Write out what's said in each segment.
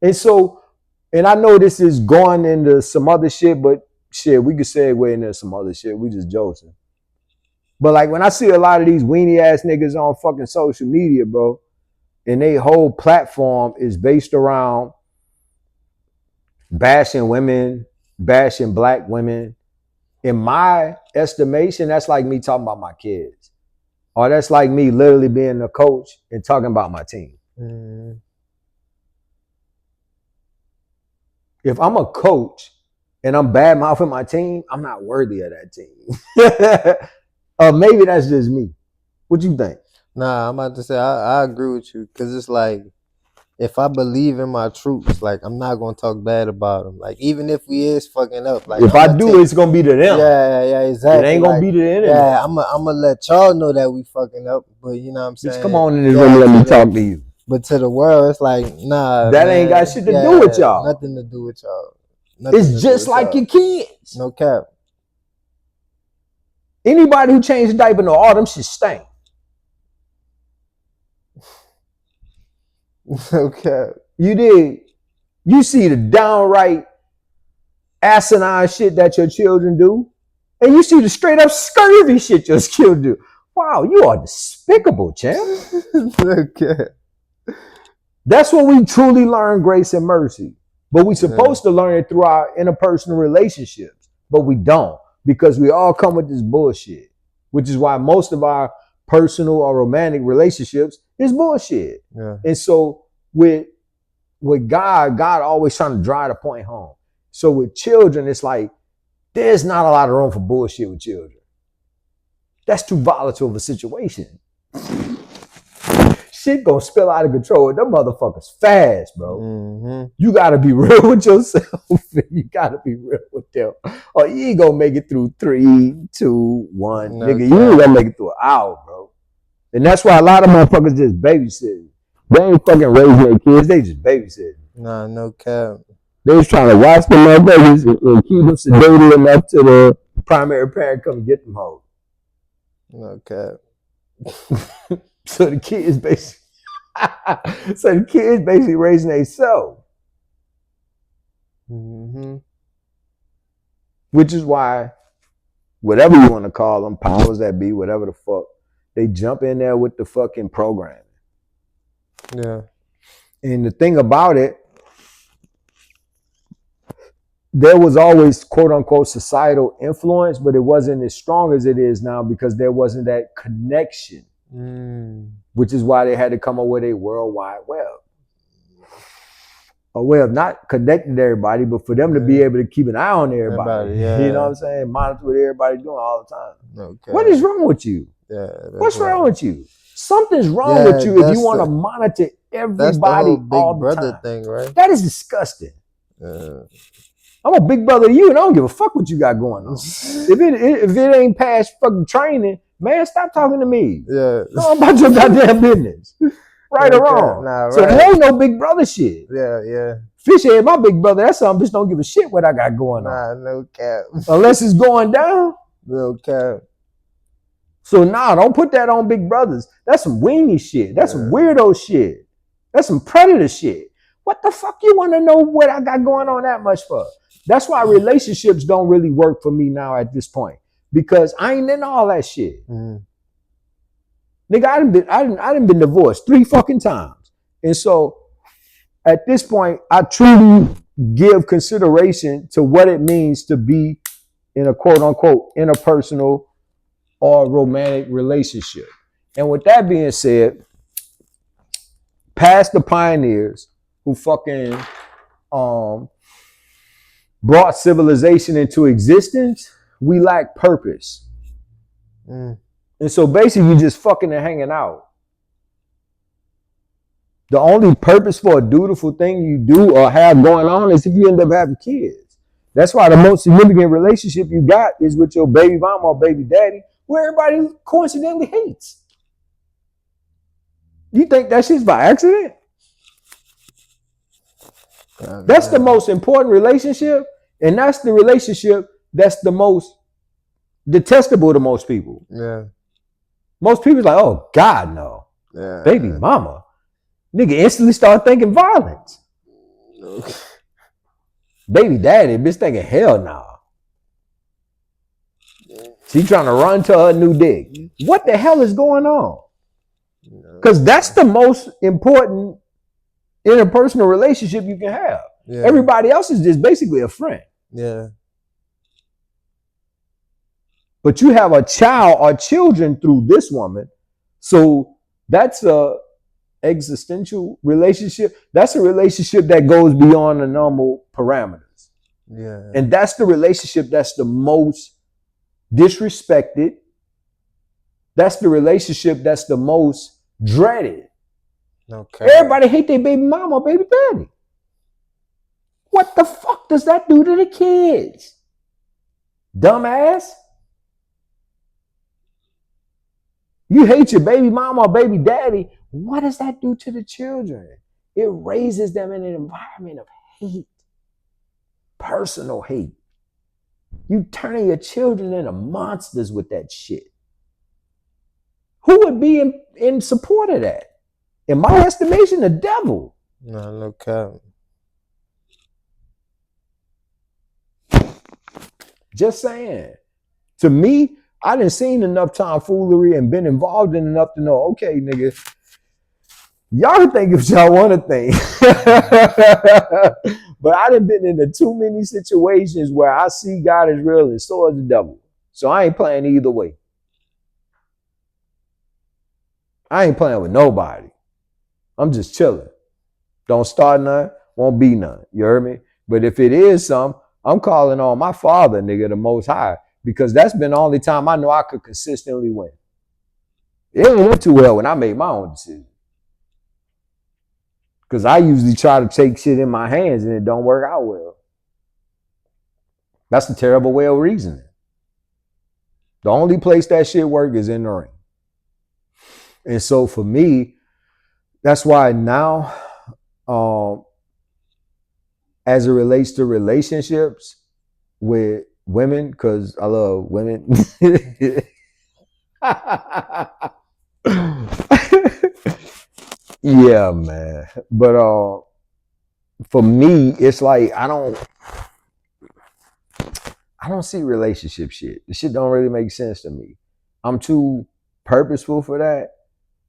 And so, and I know this is going into some other shit, but shit, we could segue into some other shit. We just joking. But like when I see a lot of these weenie ass niggas on fucking social media, bro, and their whole platform is based around bashing women, bashing black women. In my estimation, that's like me talking about my kids. Or that's like me literally being a coach and talking about my team. Mm. If I'm a coach and I'm bad mouthing my team, I'm not worthy of that team. Maybe that's just me. What you think? Nah, I'm about to say I agree with you, because it's like, if I believe in my troops, like, I'm not gonna talk bad about them. Like, even if we is fucking up, like, if I do, it's gonna be to them. Yeah, exactly. It ain't gonna be to the enemy. Yeah, I'm gonna let y'all know that we fucking up, but you know what I'm saying? Just come on in this room and let me talk to you. But to the world, it's like, nah, that ain't got shit to do with y'all. Nothing to do with y'all. It's just like your kids. No cap. Anybody who changed the diaper, no, all them shit stink. Okay. You did. You see the downright asinine shit that your children do, and you see the straight up scurvy shit your children do. Wow, you are despicable, champ. Okay. That's when we truly learn grace and mercy. But we supposed to learn it through our interpersonal relationships, but we don't, because we all come with this bullshit, which is why most of our personal or romantic relationships is bullshit. Yeah. And so with God always trying to drive the point home. So with children, it's like, there's not a lot of room for bullshit with children. That's too volatile of a situation. Shit gonna spill out of control. Them motherfuckers fast, bro. Mm-hmm. You gotta be real with yourself. You gotta be real with them. Or you ain't gonna make it through 3, 2, 1. No, nigga, you ain't gonna make it through an hour, bro. And that's why a lot of motherfuckers just babysitting. They ain't fucking raising their kids. They just babysitting. Nah, no cap. They was trying to watch the motherfuckers and keep them sedated enough to the primary parent come get them home. No cap. So the kids basically raising themselves. Mm-hmm. Which is why, whatever you want to call them, powers that be, whatever the fuck, they jump in there with the fucking programming. Yeah. And the thing about it, there was always quote unquote societal influence, but it wasn't as strong as it is now because there wasn't that connection. Which is why they had to come up with a World Wide Web. A way of not connecting to everybody, but for them to be able to keep an eye on everybody. You know what I'm saying? Monitor what everybody's doing all the time. Okay. What is wrong with you? Yeah, what's wrong with you? Something's wrong with you if you want to monitor everybody all the time. Thing, right? That is disgusting. I'm a big brother to you, and I don't give a fuck what you got going on. if it ain't past fucking training, man, stop talking to me. Yeah. Go about your goddamn business. Right or wrong. Nah, right. So there ain't no big brother shit. Yeah. Fishhead, my big brother, that's something bitch don't give a shit what I got going on. Nah, no cap. Unless it's going down. No cap. So don't put that on big brothers. That's some weenie shit. That's some weirdo shit. That's some predator shit. What the fuck you want to know what I got going on that much for? That's why relationships don't really work for me now at this point. Because I ain't in all that shit. Nigga, I done been divorced 3 fucking times. And so at this point, I truly give consideration to what it means to be in a quote unquote interpersonal or romantic relationship. And with that being said, past the pioneers who fucking brought civilization into existence, we lack purpose. And so basically you just fucking and hanging out. The only purpose for a dutiful thing you do or have going on is if you end up having kids. That's why the most significant relationship you got is with your baby mama or baby daddy, where everybody coincidentally hates. You think that shit's by accident? That's the most important relationship, and that's the relationship that's the most detestable to most people. Yeah. Most people like, oh God, no. Yeah. Baby mama. Nigga instantly start thinking violence. Baby daddy, bitch thinking, hell nah. She trying to run to her new dick. What the hell is going on? Because that's the most important interpersonal relationship you can have. Yeah. Everybody else is just basically a friend. Yeah. But you have a child or children through this woman. So that's a existential relationship. That's a relationship that goes beyond the normal parameters. Yeah. And that's the relationship that's the most disrespected. That's the relationship that's the most dreaded. Okay. Everybody hate their baby mama or baby daddy. What the fuck does that do to the kids? Dumbass. You hate your baby mama or baby daddy. What does that do to the children? It raises them in an environment of hate. Personal hate. You turning your children into monsters with that shit. Who would be in support of that? In my estimation, the devil. No, no cap. Just saying. To me, I done seen enough tomfoolery and been involved in enough to know, okay, nigga, y'all can think if y'all want to think. But I done been into too many situations where I see God is real and so is the devil. So I ain't playing either way. I ain't playing with nobody. I'm just chilling. Don't start none, won't be none. You heard me? But if it is some, I'm calling on my Father, nigga, the Most High, because that's been the only time I know I could consistently win. It didn't went too well when I made my own decision. Because I usually try to take shit in my hands and it don't work out well. That's a terrible way of reasoning. The only place that shit work is in the ring. And so for me, that's why now, as it relates to relationships with women, because I love women. Yeah, man. But for me, it's like I don't see relationship shit. The shit don't really make sense to me. I'm too purposeful for that.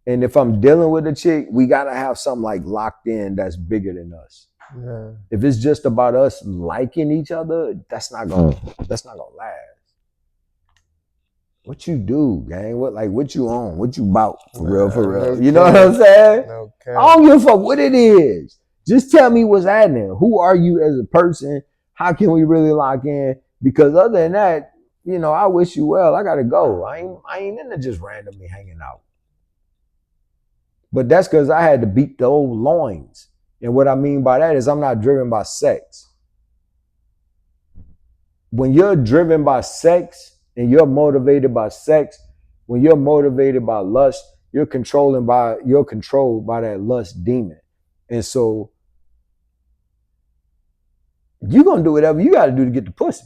And if I'm dealing with a chick, we gotta have something like locked in that's bigger than us. Yeah. If it's just about us liking each other, that's not gonna last. What you do, gang? What you on? What you about? For real. You know what I'm saying? Okay. I don't give a fuck what it is. Just tell me what's happening. Who are you as a person? How can we really lock in? Because other than that, you know, I wish you well. I gotta go. I ain't into just randomly hanging out. But that's because I had to beat the old loins. And what I mean by that is I'm not driven by sex. When you're driven by sex and you're motivated by sex, when you're motivated by lust, you're controlled by that lust demon. And so you're going to do whatever you got to do to get the pussy.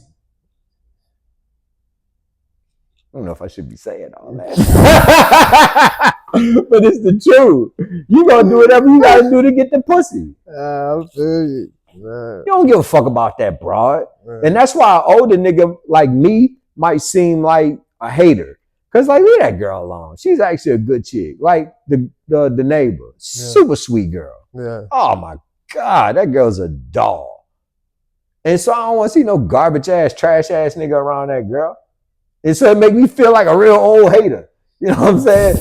I don't know if I should be saying all that. But it's the truth. You gonna do whatever you gotta do to get the pussy. I feel you. You don't give a fuck about that broad. And that's why an older nigga like me might seem like a hater. Cause like, leave that girl alone. She's actually a good chick. Like the neighbor. Super sweet girl. Yeah. Oh my God, that girl's a doll. And so I don't want to see no garbage ass, trash ass nigga around that girl. And so it make me feel like a real old hater. You know what I'm saying?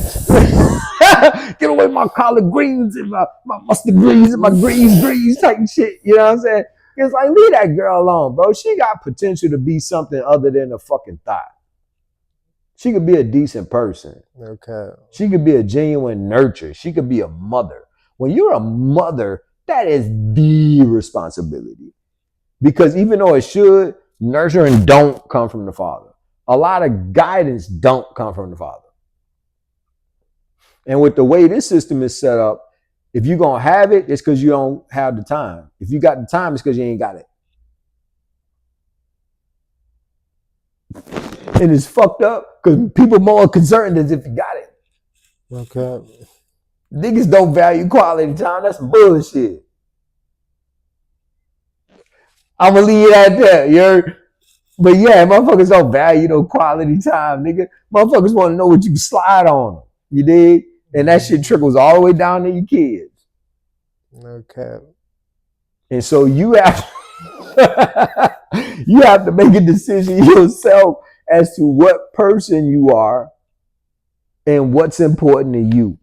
Get away my collard greens and my mustard greens and my greens type shit. You know what I'm saying? It's like, leave that girl alone, bro. She got potential to be something other than a fucking thought. She could be a decent person. Okay. She could be a genuine nurture. She could be a mother. When you're a mother, that is the responsibility. Because even though it should, nurturing don't come from the father. A lot of guidance don't come from the father. And with the way this system is set up, if you're going to have it, it's because you don't have the time. If you got the time, it's because you ain't got it. And it's fucked up because people more concerned as if you got it. Okay. Niggas don't value quality time. That's some bullshit. I'm gonna leave it at that. But yeah, motherfuckers don't value no quality time, nigga. Motherfuckers want to know what you can slide on them. You dig? And that shit trickles all the way down to your kids. No cap. And so you have you have to make a decision yourself as to what person you are and what's important to you.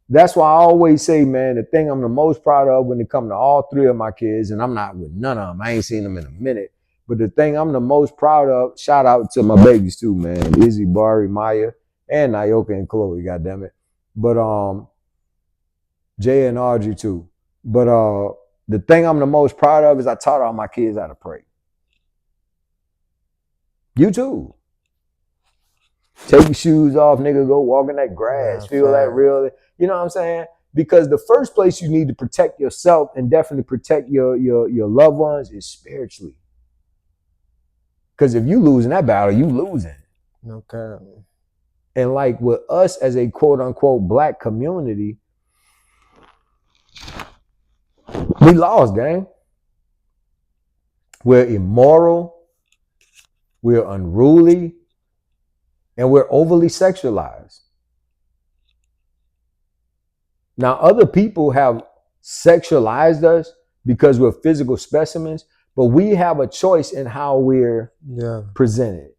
That's why I always say, man, the thing I'm the most proud of when it comes to all three of my kids, and I'm not with none of them. I ain't seen them in a minute. But the thing I'm the most proud of, shout out to my babies too, man. Izzy, Bari, Maya, and Nayoka and Chloe, goddammit. But Jay and Audrey too. But the thing I'm the most proud of is I taught all my kids how to pray. You too. Take your shoes off, nigga. Go walk in that grass. Feel that real. You know what I'm saying? Because the first place you need to protect yourself and definitely protect your loved ones is spiritually. Because if you losing that battle, you losing. Okay. And like with us as a quote unquote black community, we lost, gang. We're immoral, we're unruly, and we're overly sexualized. Now, other people have sexualized us because we're physical specimens, but we have a choice in how we're presented.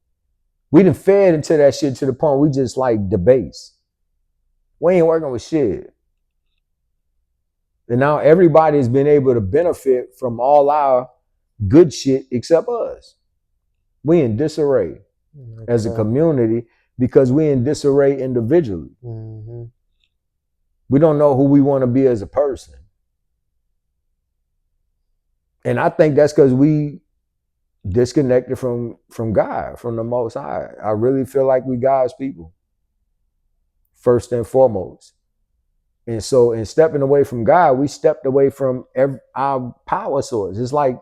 We done fed into that shit to the point we just like debase. We ain't working with shit. And now everybody's been able to benefit from all our good shit except us. We in disarray as a community because we in disarray individually. Mm-hmm. We don't know who we want to be as a person. And I think that's because we disconnected from God, from the Most High. I really feel like we God's people, first and foremost. And so in stepping away from God, we stepped away from our power source. It's like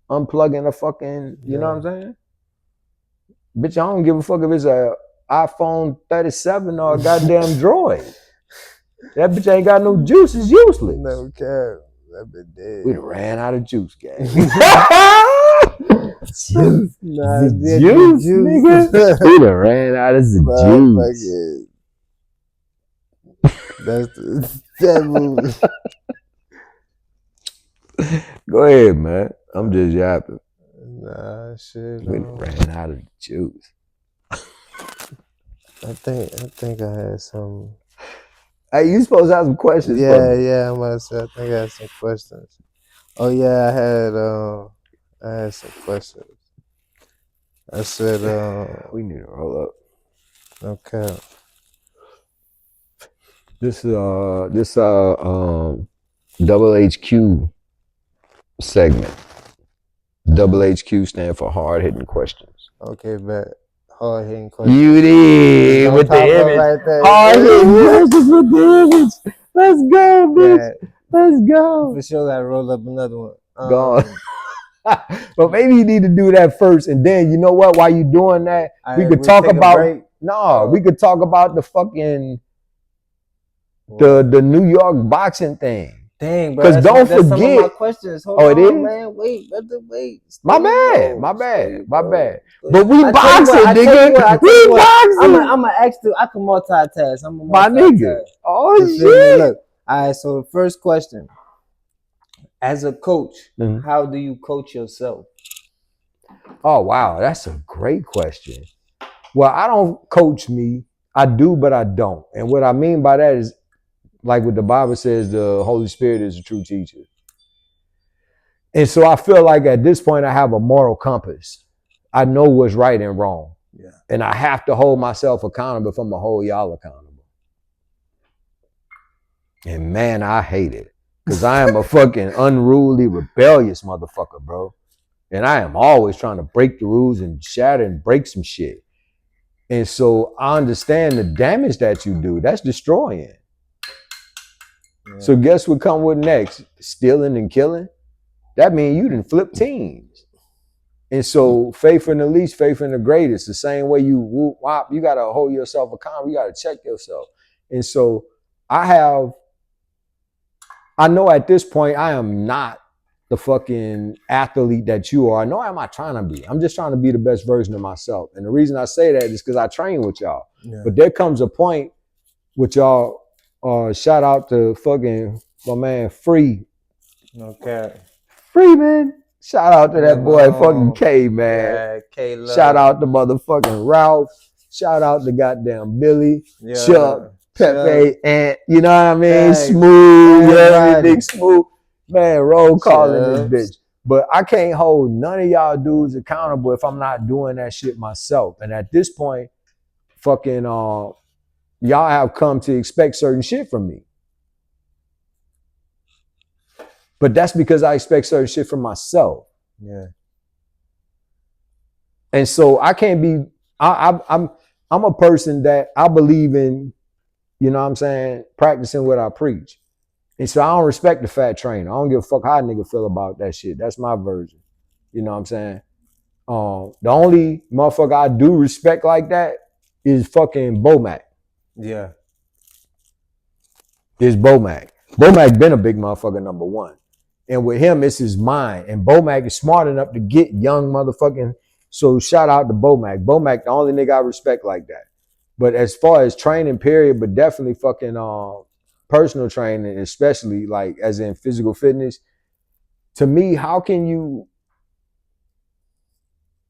unplugging a fucking, you know what I'm saying? Bitch, I don't give a fuck if it's a iPhone 37 or a goddamn Droid. That bitch ain't got no juice. It's useless. No cap. That bitch dead. We done ran out of juice, gang. Juice. Nah, the juice, nigga. We done ran out of the juice. That's that movie. Go ahead, man. I'm just yapping. Nah, shit. We ran out of the juice. I think I had some. Hey, you supposed to have some questions? Yeah. I'm about to say I think I had some questions. Oh yeah, I had some questions. I said we need to roll up. Okay. This double HQ segment. Double HQ stand for hard hitting questions. Okay, bet. Hard hitting questions. You did with the image. Right, hard hitting questions with the image. Let's go, bitch. Yeah. Let's go. For sure, gotta roll up another one. Go on. But maybe you need to do that first, and then you know what? While you doing that, we could talk about. No, we could talk about the fucking the New York boxing thing. Dang, bro. Because don't forget. Some of my questions. Hold on, it is? Man. Wait, brother, wait. My bad. But we boxing, nigga. We boxing. I'm gonna ask you. I can multitask. My nigga. Oh shit. Look. All right. So the first question. As a coach, how do you coach yourself? Oh wow, that's a great question. Well, I don't coach me. I do, but I don't. And what I mean by that is, like what the Bible says, the Holy Spirit is a true teacher. And so I feel like at this point I have a moral compass. I know what's right and wrong. Yeah. And I have to hold myself accountable if I'm going to hold y'all accountable. And man, I hate it. Because I am a fucking unruly, rebellious motherfucker, bro. And I am always trying to break the rules and shatter and break some shit. And so I understand the damage that you do. That's destroying. Yeah. So guess what come with next? Stealing and killing? That means you done flip teams. And so faith in the least, faith in the greatest. The same way you whoop wop, you got to hold yourself accountable. You got to check yourself. And so I know at this point I am not the fucking athlete that you are. Nor am I trying to be. I'm just trying to be the best version of myself. And the reason I say that is because I train with y'all. Yeah. But there comes a point with y'all. Shout out to fucking my man Free. Okay. Free, man. Shout out to that boy fucking K, man. Yeah, K Love. Shout out to motherfucking Ralph. Shout out to goddamn Billy, Yeah. Chuck, Pepe, and you know what I mean? Thanks. Smooth, yeah, Everybody. big Smooth. Man, roll calling this Chubbs. bitch. But I can't hold none of y'all dudes accountable if I'm not doing that shit myself. And at this point, fucking y'all have come to expect certain shit from me. But that's because I expect certain shit from myself. Yeah. And so I can't be. I'm a person that I believe in. You know what I'm saying? Practicing what I preach. And so I don't respect the fat trainer. I don't give a fuck how a nigga feel about that shit. That's my version. You know what I'm saying? The only motherfucker I do respect like that is fucking Bomac. Yeah. Is Bomac. Bomac been a big motherfucker number one. And with him, it's his mind. And Bomac is smart enough to get young motherfucking. So shout out to Bomac. Bomac, the only nigga I respect like that. But as far as training, period, but definitely fucking personal training, especially like as in physical fitness, to me, how can you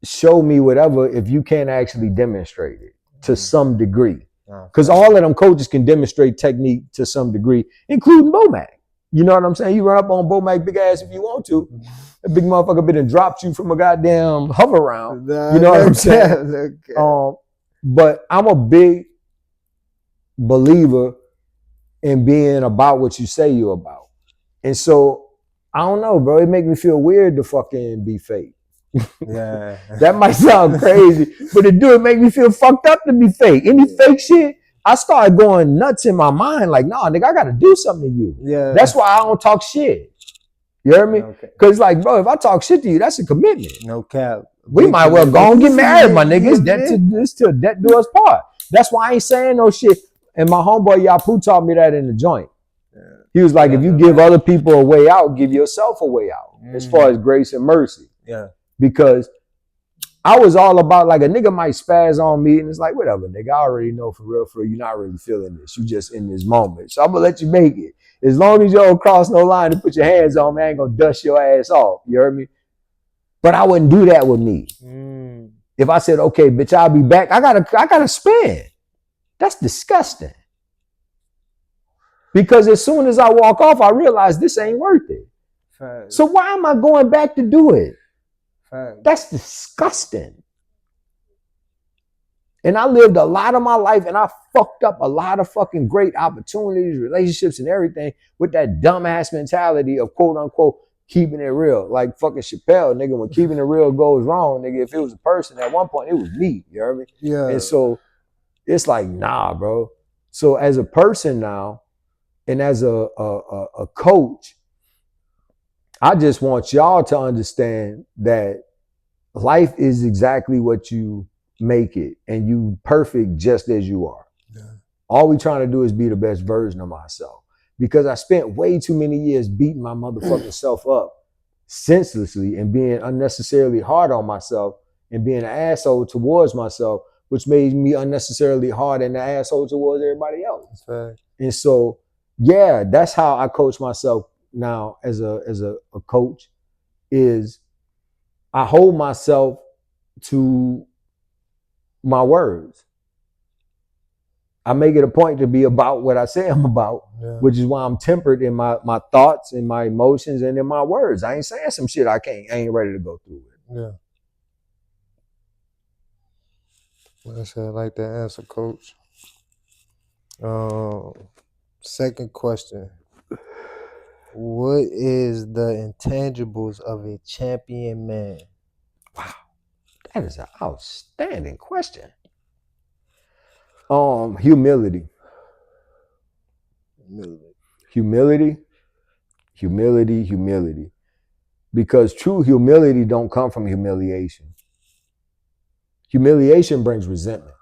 show me whatever if you can't actually demonstrate it to some degree? Because all of them coaches can demonstrate technique to some degree, including Bomac. You know what I'm saying? You run up on Bomac big ass if you want to. A big motherfucker been and dropped you from a goddamn hover round. You know what I'm saying? But I'm a big believer in being about what you say you're about. And so, I don't know, bro. It make me feel weird to fucking be fake. Yeah. That might sound crazy, but it make me feel fucked up to be fake. Any fake shit, I started going nuts in my mind. Like, nah, nigga, I got to do something to you. Yeah. That's why I don't talk shit. You heard me? Because, like, bro, if I talk shit to you, that's a commitment. No cap. We might well go and get married, my nigga. It's till death do us part. That's why I ain't saying no shit. And my homeboy Yapu taught me that in the joint. Yeah. He was like, if you give other people a way out, give yourself a way out. As far as grace and mercy. Yeah. Because I was all about, like, a nigga might spaz on me and it's like, whatever, nigga, I already know for real, you're not really feeling this. You just in this moment. So I'm going to let you make it. As long as you don't cross no line and put your hands on me, I ain't going to dust your ass off. You heard me? But I wouldn't do that with me. If I said, okay, bitch, I'll be back, I gotta spend. That's disgusting. Because as soon as I walk off, I realize this ain't worth it. Facts. So why am I going back to do it? Facts. That's disgusting. And I lived a lot of my life and I fucked up a lot of fucking great opportunities, relationships, and everything with that dumbass mentality of quote unquote keeping it real. Like fucking Chappelle, nigga, when keeping it real goes wrong, nigga, if it was a person at one point, it was me. You heard me? Yeah. And so it's like, nah, bro. So as a person now, and as a coach, I just want y'all to understand that life is exactly what you make it, and you perfect just as you are. Yeah. All we trying to do is be the best version of myself. Because I spent way too many years beating my motherfucking self up senselessly and being unnecessarily hard on myself and being an asshole towards myself, which made me unnecessarily hard and an asshole towards everybody else. Right. And so, yeah, that's how I coach myself now as a coach, is I hold myself to my words. I make it a point to be about what I say I'm about, which is why I'm tempered in my thoughts and my emotions and in my words. I ain't saying some shit I ain't ready to go through with. Yeah. Like I said, I like that answer, Coach. Second question. What is the intangibles of a champion man? Wow. That is an outstanding question. Humility. Because true humility don't come from humiliation. Humiliation brings resentment.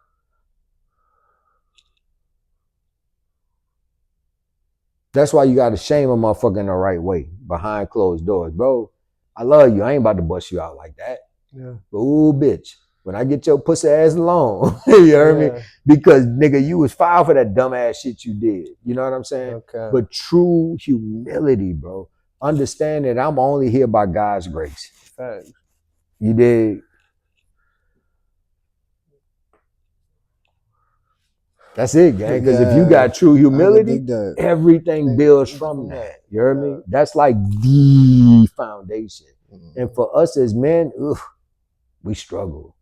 That's why you gotta shame a motherfucker in the right way, behind closed doors. Bro, I love you. I ain't about to bust you out like that. Yeah. But ooh, bitch, when I get your pussy ass alone, you heard me? Because nigga, you was filed for that dumb ass shit you did. You know what I'm saying? Okay. But true humility, bro. Understand that I'm only here by God's grace. Facts. You dig? That's it, gang. Because if you got true humility, everything builds from that. You heard me? That's like the foundation. And for us as men, we struggle.